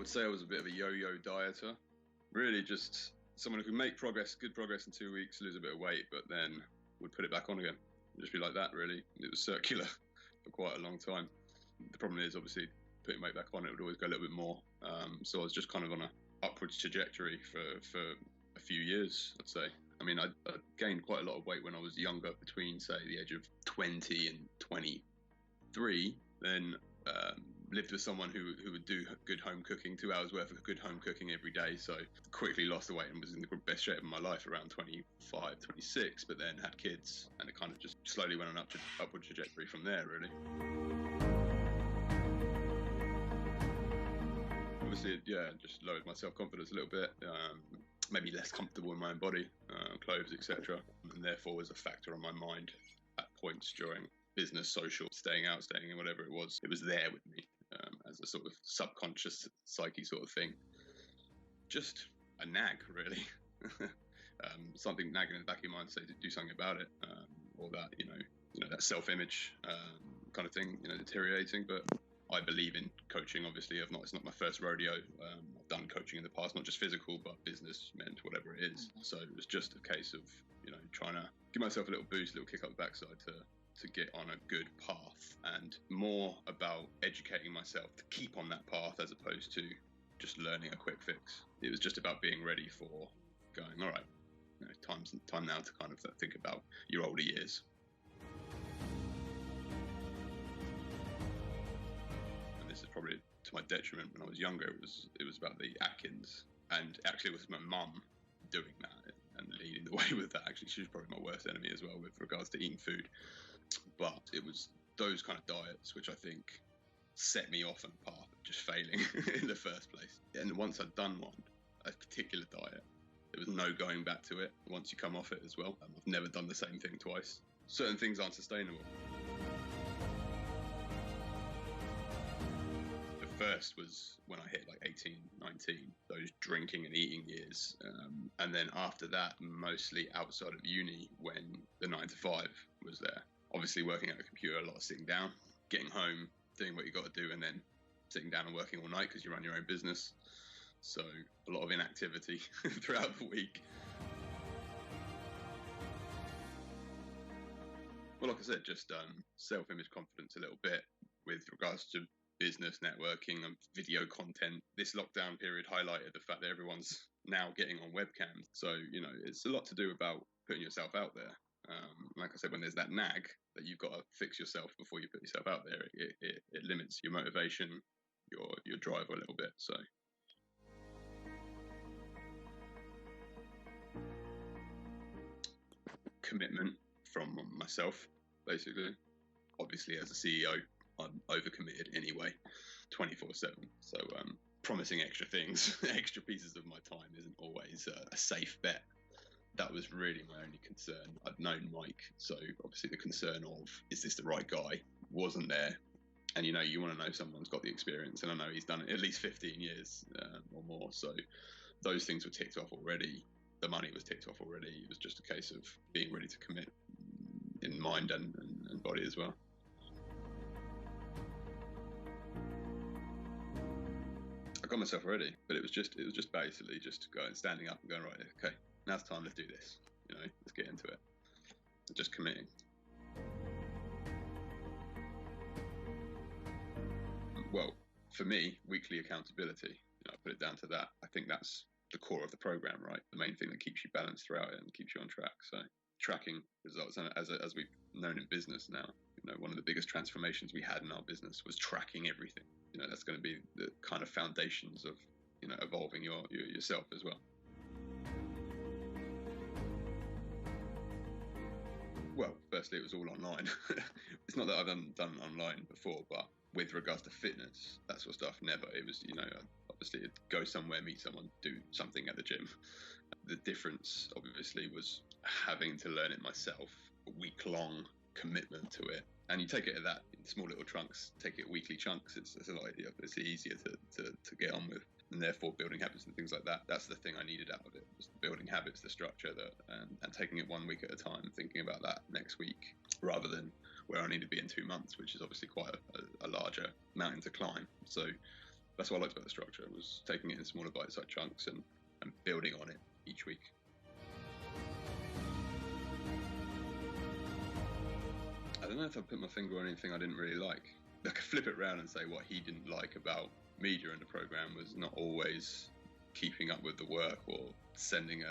would say I was a bit of a yo-yo dieter. Really just someone who could make good progress in 2 weeks, lose a bit of weight, but then would put it back on again. It'd just be like that, really. It was circular for quite a long time. The problem is, obviously, putting weight back on, it would always go a little bit more. So I was just kind of on an upwards trajectory for a few years, I'd say. I mean, I gained quite a lot of weight when I was younger, between, say, the age of 20 and 23. Then lived with someone who would do good home cooking, 2 hours worth of good home cooking every day. So quickly lost the weight and was in the best shape of my life around 25, 26, but then had kids, and it kind of just slowly went on upward trajectory from there, really. Obviously, just lowered my self-confidence a little bit, made me less comfortable in my own body, clothes, etc., and therefore was a factor on my mind at points during business, social, staying out, staying in, whatever it was there with me, as a sort of subconscious psyche sort of thing. Just a nag, really. Something nagging in the back of your mind to say to do something about it, or that, that self-image kind of thing, deteriorating. But I believe in coaching, obviously. It's not my first rodeo. I've done coaching in the past, not just physical, but business, mental, whatever it is. So it was just a case of, trying to give myself a little boost, a little kick up the backside to get on a good path, and more about educating myself to keep on that path as opposed to just learning a quick fix. It was just about being ready for going, all right, time now to kind of think about your older years. And this is probably to my detriment. When I was younger, it was about the Atkins, and actually it was my mum doing that and leading the way with that. Actually, she was probably my worst enemy as well with regards to eating food. But it was those kind of diets which I think set me off on a path of just failing in the first place. And once I'd done a particular diet, there was no going back to it once you come off it as well. I've never done the same thing twice. Certain things aren't sustainable. First was when I hit like 18, 19, those drinking and eating years. And then after that, mostly outside of uni, when the 9 to 5 was there. Obviously working at a computer, a lot of sitting down, getting home, doing what you got to do, and then sitting down and working all night because you run your own business. So a lot of inactivity throughout the week. Well, like I said, just self-image confidence a little bit with regards to business, networking, and video content. This lockdown period highlighted the fact that everyone's now getting on webcams. So, it's a lot to do about putting yourself out there. Like I said, when there's that nag that you've got to fix yourself before you put yourself out there, it limits your motivation, your drive a little bit. So. Commitment from myself, basically. Obviously, as a CEO, I'm overcommitted anyway, 24/7. So promising extra things, extra pieces of my time isn't always a safe bet. That was really my only concern. I'd known Mike, so obviously the concern of, is this the right guy, wasn't there. And you want to know someone's got the experience, and I know he's done it at least 15 years or more. So those things were ticked off already. The money was ticked off already. It was just a case of being ready to commit in mind and body as well. I got myself ready, but it was just basically just going, standing up and going, right, okay, now's the time, let's do this. Let's get into it. Just committing. Well, for me, weekly accountability, I put it down to that. I think that's the core of the program, right? The main thing that keeps you balanced throughout it and keeps you on track. So tracking results, and as we've known in business now, one of the biggest transformations we had in our business was tracking everything. That's going to be the kind of foundations of, evolving yourself as well. Well, firstly, it was all online. It's not that I've done online before, but with regards to fitness, that sort of stuff, never. It was, obviously go somewhere, meet someone, do something at the gym. The difference, obviously, was having to learn it myself, a week-long commitment to it. And you take it at that in small little chunks, take it weekly chunks. It's a lot easier to get on with. And therefore, building habits and things like that, that's the thing I needed out of it. Just building habits, the structure, and taking it 1 week at a time, thinking about that next week, rather than where I need to be in 2 months, which is obviously quite a larger mountain to climb. So That's what I liked about the structure, was taking it in smaller bite-sized chunks and building on it each week. I don't know if I put my finger on anything I didn't really like. I could flip it around and say what he didn't like about me during the program was not always keeping up with the work or sending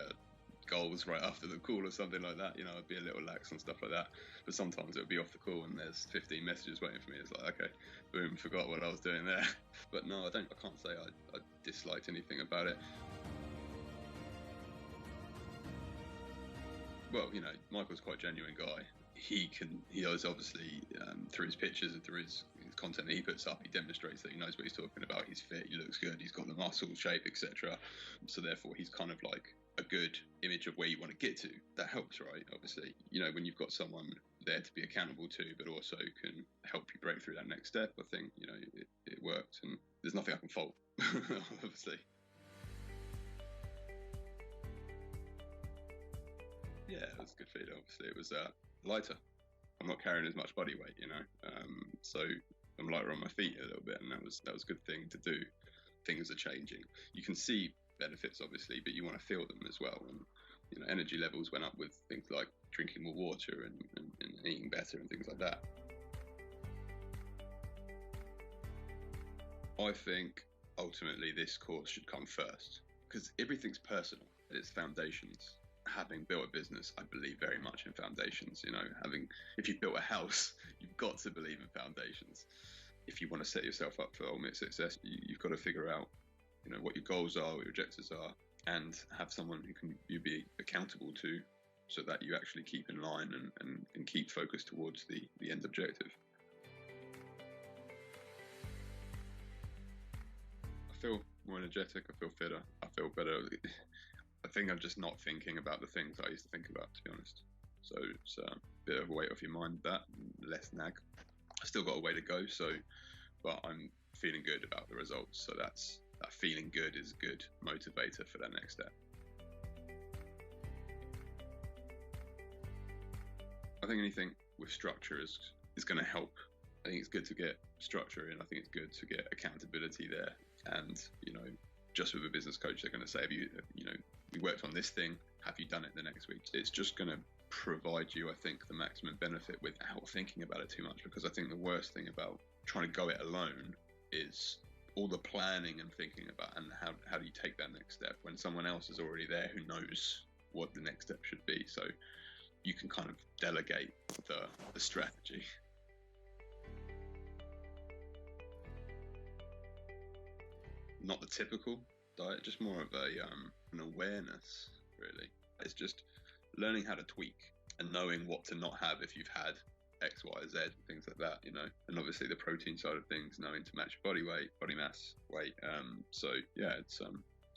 goals right after the call or something like that. You know, I'd be a little lax and stuff like that. But sometimes it would be off the call and there's 15 messages waiting for me. It's like, okay, boom, forgot what I was doing there. But no, I can't say I disliked anything about it. Well, you know, Michael's quite a genuine guy. He does obviously, through his pictures and through his content that he puts up, he demonstrates that he knows what he's talking about. He's fit, he looks good, he's got the muscle shape, etc. So therefore, he's kind of like a good image of where you want to get to. That helps, right? Obviously, you know, when you've got someone there to be accountable to, but also can help you break through that next step, I think, you know, it worked, and there's nothing I can fault, obviously. Yeah, it was a good feed. Obviously, it was lighter. I'm not carrying as much body weight, you know, so I'm lighter on my feet a little bit, and that was a good thing to do. Things are changing. You can see benefits, obviously, but you want to feel them as well. And you know, energy levels went up with things like drinking more water and eating better and things like that. I think ultimately this course should come first because everything's personal. It's foundations. Having built a business, I believe very much in foundations. You know, if you've built a house, you've got to believe in foundations. If you want to set yourself up for ultimate success, you've got to figure out, you know, what your goals are, what your objectives are, and have someone who you be accountable to, so that you actually keep in line and keep focused towards the end objective. I feel more energetic. I feel fitter. I feel better. I think I'm just not thinking about the things I used to think about, to be honest. So it's a bit of a weight off your mind, that less nag. I still got a way to go, but I'm feeling good about the results. So that feeling good is a good motivator for that next step. I think anything with structure is going to help. I think it's good to get structure in. I think it's good to get accountability there. And, you know, just with a business coach, they're going to say, you know, we worked on this thing, have you done it the next week? It's just going to provide you, I think, the maximum benefit without thinking about it too much, because I think the worst thing about trying to go it alone is all the planning and thinking about, and how do you take that next step when someone else is already there who knows what the next step should be. So you can kind of delegate the strategy. Not the typical diet, just more of an awareness, really. It's just learning how to tweak and knowing what to not have if you've had X, Y, Z, things like that, you know. And obviously the protein side of things, knowing to match body weight, body mass, weight. So yeah, it's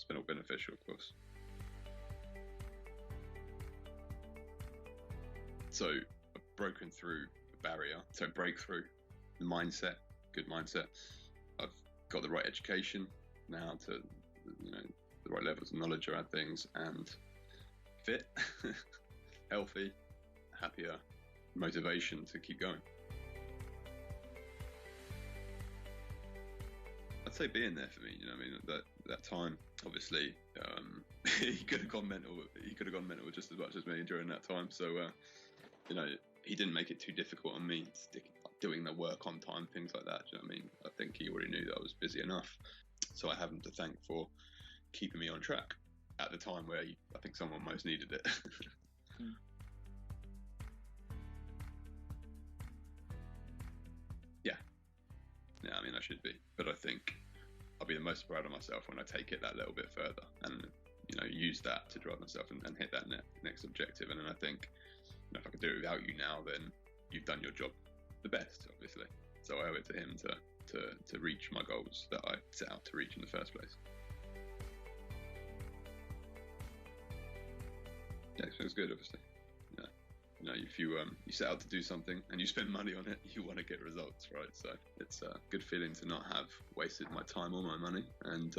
been all beneficial, of course. So I've broken through a barrier. So breakthrough, mindset, good mindset. I've got the right education now to, you know, the right levels of knowledge around things, and fit, healthy, happier, motivation to keep going. I'd say being there for me, you know, I mean, that time, obviously, he could have gone mental just as much as me during that time. So, you know, he didn't make it too difficult on me, doing the work on time, things like that. Do you know what I mean? I think he already knew that I was busy enough. So I have him to thank for keeping me on track at the time where I think someone most needed it. Yeah, I mean, I should be. But I think I'll be the most proud of myself when I take it that little bit further and, you know, use that to drive myself and hit that next objective. And then I think, you know, if I could do it without you now, then you've done your job the best, obviously. So I owe it to him to reach my goals that I set out to reach in the first place. Yeah, it feels good, obviously. Yeah. You know, if you set out to do something and you spend money on it, you want to get results, right? So it's a good feeling to not have wasted my time or my money, and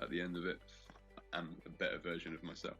at the end of it, I'm a better version of myself.